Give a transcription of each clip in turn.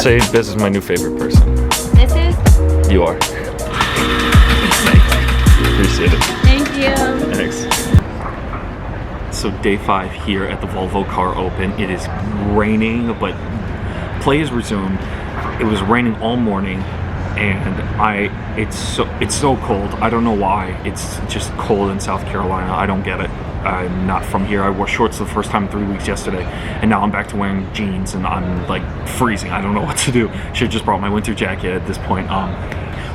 say this is my new favorite person. This is? You are. Appreciate it. Thank you. Thanks. So day 5 here at the Volvo Car Open. It is raining, but play is resumed. It was raining all morning, and it's so cold. I don't know why. It's just cold in South Carolina. I don't get it. I'm not from here. I wore shorts the first time in 3 weeks yesterday, and now I'm back to wearing jeans, and I'm like freezing. I don't know what to do. Should have just brought my winter jacket at this point.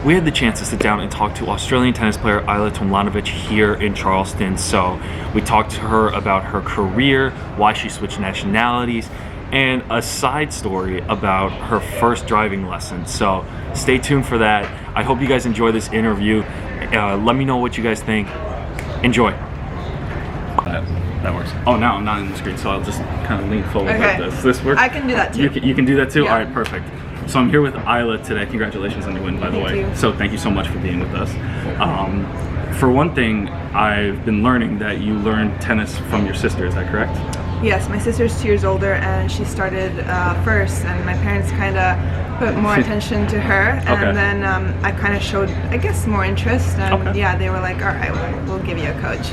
We had the chance to sit down and talk to Australian tennis player Ajla Tomljanovic here in Charleston. So we talked to her about her career, why she switched nationalities, and a side story about her first driving lesson. So stay tuned for that. I hope you guys enjoy this interview. Let me know what you guys think. Enjoy. That works. Oh, now I'm not in the screen, so I'll just kind of lean forward like this. This works? I can do that too. You can do that too? Yeah. All right, perfect. So I'm here with Ajla today. Congratulations on your win, by the way. Thank you. So thank you so much for being with us. For one thing, I've been learning that you learned tennis from your sister. Is that correct? Yes, my sister's 2 years older, and she started first, and my parents kind of put more attention to her, and then I kind of showed, I guess, more interest, and yeah, they were like, all right, we'll give you a coach.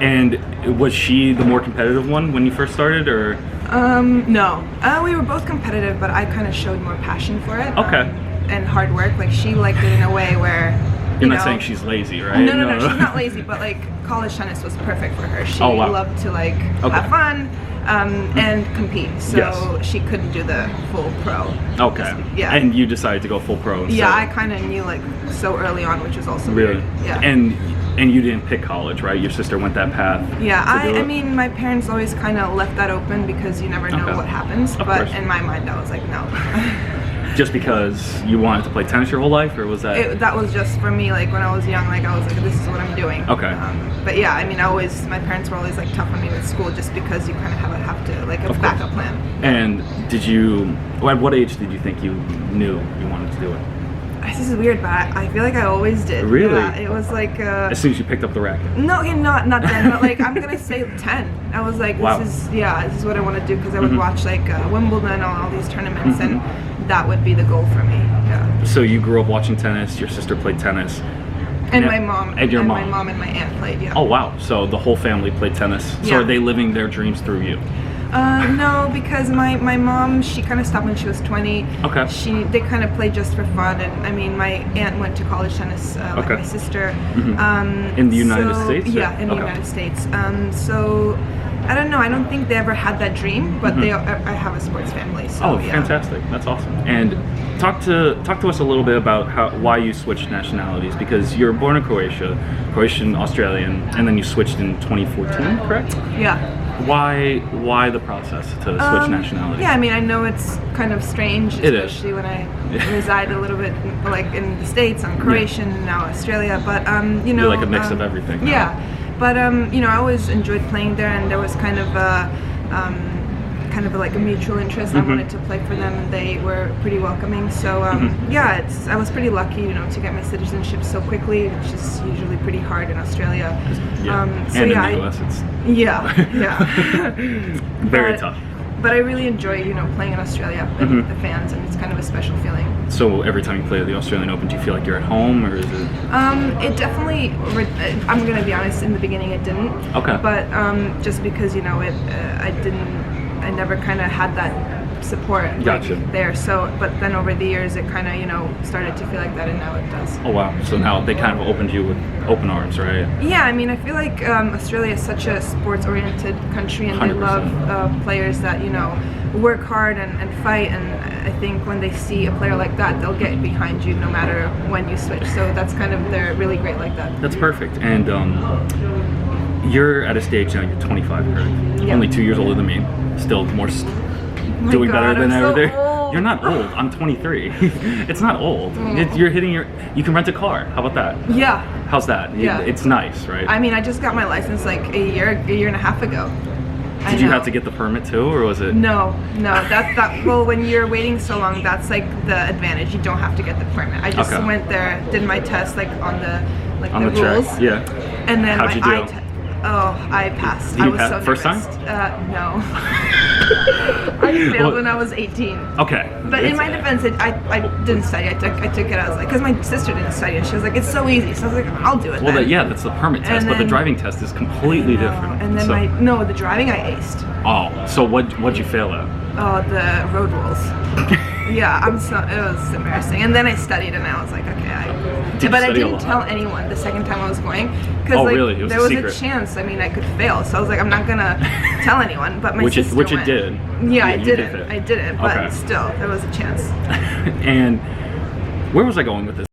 And was she the more competitive one when you first started, or? No. We were both competitive, but I kind of showed more passion for it. Okay. And hard work. Like, she liked it in a way where, You're not saying she's lazy, right? No, she's not lazy, but like, college tennis was perfect for her. She loved to like have fun and compete, so she couldn't do the full pro. Okay. Yeah. And you decided to go full pro instead. Yeah, I kind of knew like so early on, which was also really weird. Yeah. And you didn't pick college, right? Your sister went that path. Yeah, I mean, my parents always kind of left that open because you never know what happens. But in my mind, I was like, no. Just because you wanted to play tennis your whole life, or was that? That was just for me. Like when I was young, like I was like, this is what I'm doing. Okay. But yeah, I mean, my parents were always like tough on me with school, just because you kind of have to like a backup plan. And at what age did you think you knew you wanted to do it? This is weird, but I feel like I always did. Really? Yeah, it was like as soon as you picked up the racket. No, not then, but like I'm gonna say 10. I was like, this is what I want to do, because I would watch like Wimbledon and all these tournaments, and that would be the goal for me. Yeah. So you grew up watching tennis. Your sister played tennis. And my mom. And your mom. My mom and my aunt played. Yeah. Oh wow! So the whole family played tennis. So are they living their dreams through you? No, because my mom, she kind of stopped when she was 20. Okay. They kind of played just for fun, and I mean, my aunt went to college tennis, like my sister. In the United States? Yeah, in the United States. So I don't know. I don't think they ever had that dream, but I have a sports family. So, fantastic! That's awesome. And talk to us a little bit about why you switched nationalities, because you're born in Croatia, Croatian Australian, and then you switched in 2014, correct? Yeah. Why the process to switch nationalities? Yeah, I mean, I know it's kind of strange, especially when I reside a little bit like in the States. I'm Croatian, now Australia, but you know, you're like a mix of everything. Yeah, but you know, I always enjoyed playing there, and there was kind of like a mutual interest. I wanted to play for them, and they were pretty welcoming. So yeah, I was pretty lucky, you know, to get my citizenship so quickly, which is usually pretty hard in Australia. And in the US, it's very tough. But I really enjoy, you know, playing in Australia with the fans, and it's kind of a special feeling. So every time you play at the Australian Open, do you feel like you're at home, or is it? It definitely. I'm gonna be honest. In the beginning, it didn't. Okay. But just because, you know, I never kind of had that support there. So, but then over the years, it kind of, you know, started to feel like that, and now it does. Oh wow! So now they kind of opened you with open arms, right? Yeah, I mean, I feel like Australia is such a sports-oriented country, and 100%. They love players that, you know, work hard and fight. And I think when they see a player like that, they'll get behind you no matter when you switch. So that's kind of, they're really great like that. That's perfect. And you're at a stage now. You're 25, correct? Only 2 years older than me. Still more. Doing better than ever. So you're not old. I'm 23. It's not old. You're hitting you can rent a car. How about that? Yeah. How's that? Yeah. It's nice, right? I mean, I just got my license like a year and a half ago. Did you have to get the permit too, or was it? No. Well, when you're waiting so long, that's like the advantage. You don't have to get the permit. I just went there, did my test like on the rules. Track. Yeah. And then How'd you do? Oh, I passed. Did I you was pass so first time? nervous. No. I failed Well- when I was 18. Okay. But in my defense, I didn't study. I took it. I was like, because my sister didn't study, and she was like, it's so easy. So I was like, I'll do it. Well, then. yeah, that's the permit test, And but the then- driving test is completely different. And then so, the driving I aced. Oh, so what'd you fail at? Oh, the road rules. Yeah, it was embarrassing. And then I studied, and I was like, okay. Did you But I study a didn't lot? tell anyone the second time I was going, because Oh, like really? It was a there was secret. a chance. I mean, I could fail, so I was like, I'm not gonna tell anyone. But my Which sister you went. did. Yeah, I You did didn't. it. I didn't. But Okay. still, there was a chance. And where was I going with this?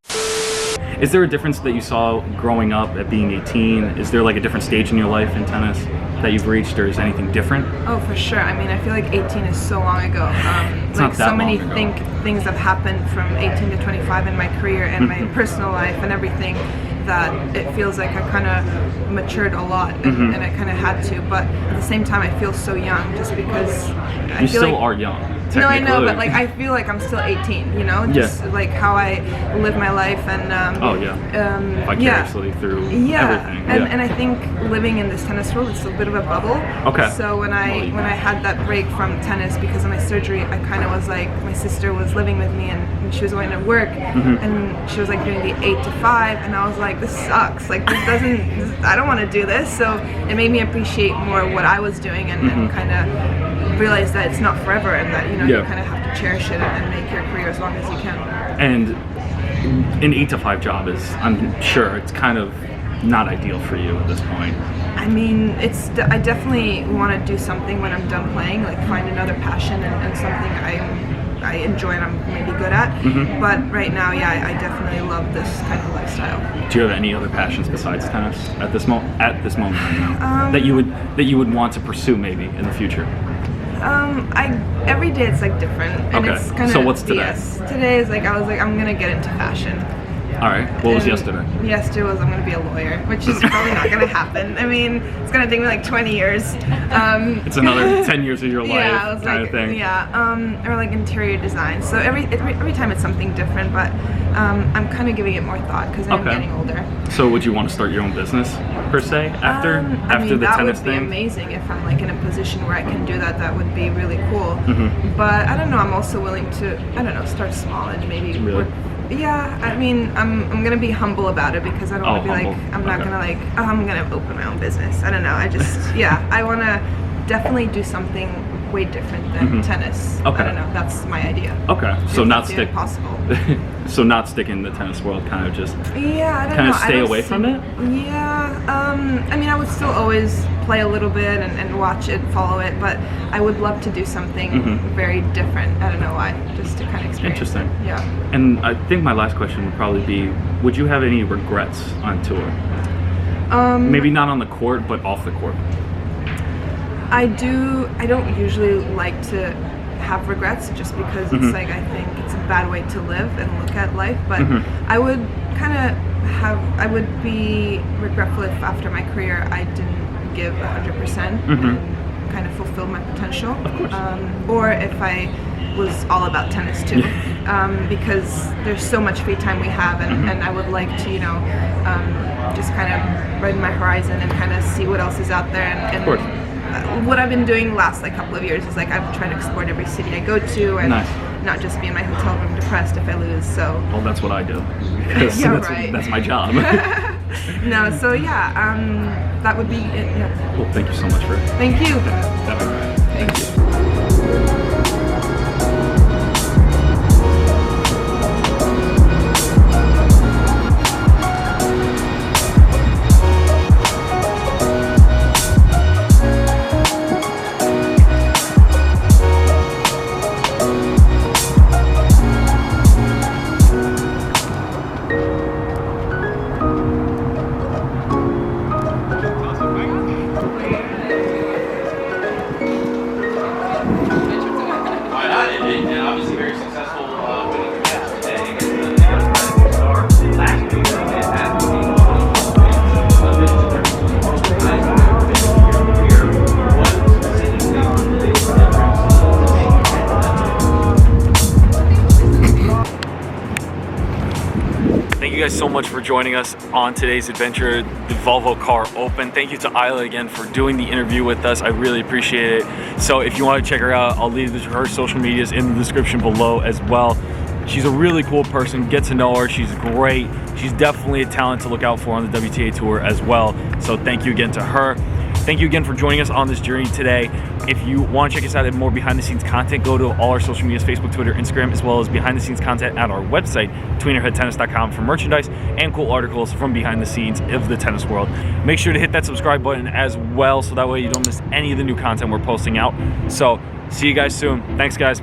Is there a difference that you saw growing up at being 18? Is there like a different stage in your life in tennis that you've reached, or is anything different? Oh, for sure. I mean, I feel like 18 is so long ago. It's like not that so many long ago. things have happened from 18 to 25 in my career and my personal life and everything, that it feels like I kind of matured a lot, and I kind of had to. But at the same time, I feel so young just because I You feel still like, are young. No, I know, technically. but like I feel like I'm still 18. You know, just like how I live my life and Oh yeah. Vicariously through everything. And I think living in this tennis world, it's a bit of a bubble. Okay. So when I had that break from tennis because of my surgery, I kind of was like, my sister was living with me and she was going to work, and she was like doing the 8 to 5, and I was like, this sucks. Like I don't want to do this. So it made me appreciate more what I was doing and kind of realize that it's not forever, and that you kind of have to cherish it and make your career as long as you can. And an 8 to 5 job is, I'm sure, it's kind of not ideal for you at this point. I mean, I definitely want to do something when I'm done playing, like find another passion and something I enjoy and I'm maybe good at. But right now, yeah, I definitely love this kind of lifestyle. Do you have any other passions besides tennis at this moment right now that you would want to pursue maybe in the future? Every day it's like different, and Okay. it's kind of So what's today? BS. Today is like I was like I'm gonna get into fashion. All right. What was And yesterday? Yesterday was I'm gonna be a lawyer, which is probably not gonna happen. I mean, it's gonna take me like 20 years. It's another 10 years of your life Yeah, I was kind like, of thing. yeah, or like interior design. So every time it's something different, but I'm kind of giving it more thought because I'm Okay. getting older. So would you want to start your own business per se after I mean, the that tennis would be thing? amazing if I'm like in a position where I can do that. That would be really cool. Mm-hmm. But I don't know. I'm also willing to start small and maybe Really? work. Yeah, I mean, I'm gonna be humble about it because I don't want to be humble. like I'm not Okay. gonna like I'm gonna open my own business. I don't know. I just I want to definitely do something way different than tennis. Okay. I don't know. That's my idea. Okay, so If not that's stick. even possible. So not stick in the tennis world, kind of just. Yeah, I don't Kinda know. stay I don't away from it? Yeah, I mean, I would still always play a little bit and watch it, follow it, but I would love to do something very different. I don't know why, just to kind of experience. Interesting. It. Yeah. And I think my last question would probably be: would you have any regrets on tour? Maybe not on the court, but off the court. I don't usually like to have regrets just because it's like I think it's a bad way to live and look at life, but I would I would be regretful if after my career I didn't give 100% and kind of fulfill my potential. Of course. Or if I was all about tennis too, because there's so much free time we have, and I would like to, just kind of widen my horizon and kind of see what else is out there. And Of course. What I've been doing last couple of years is like I've tried to explore every city I go to and Nice. not just be in my hotel room depressed if I lose. So Well, that's what I do. Because Yeah, that's, right. that's my job. no, so yeah, that would be it. Yeah. Well, thank you so much for Thank you. that. Thank you. guys so much for joining us on today's adventure, the Volvo Car Open. Thank you to Ajla again for doing the interview with us. I really appreciate it. So if you want to check her out, I'll leave her social medias in the description below as well. She's a really cool person. Get to know her. She's great. She's definitely a talent to look out for on the WTA Tour as well. So thank you again to her. Thank you again for joining us on this journey today. If you want to check us out and more behind the scenes content, go to all our social medias, Facebook, Twitter, Instagram, as well as behind the scenes content at our website, tweenerheadtennis.com, for merchandise and cool articles from behind the scenes of the tennis world. Make sure to hit that subscribe button as well, so that way you don't miss any of the new content we're posting out. So see you guys soon. Thanks, guys.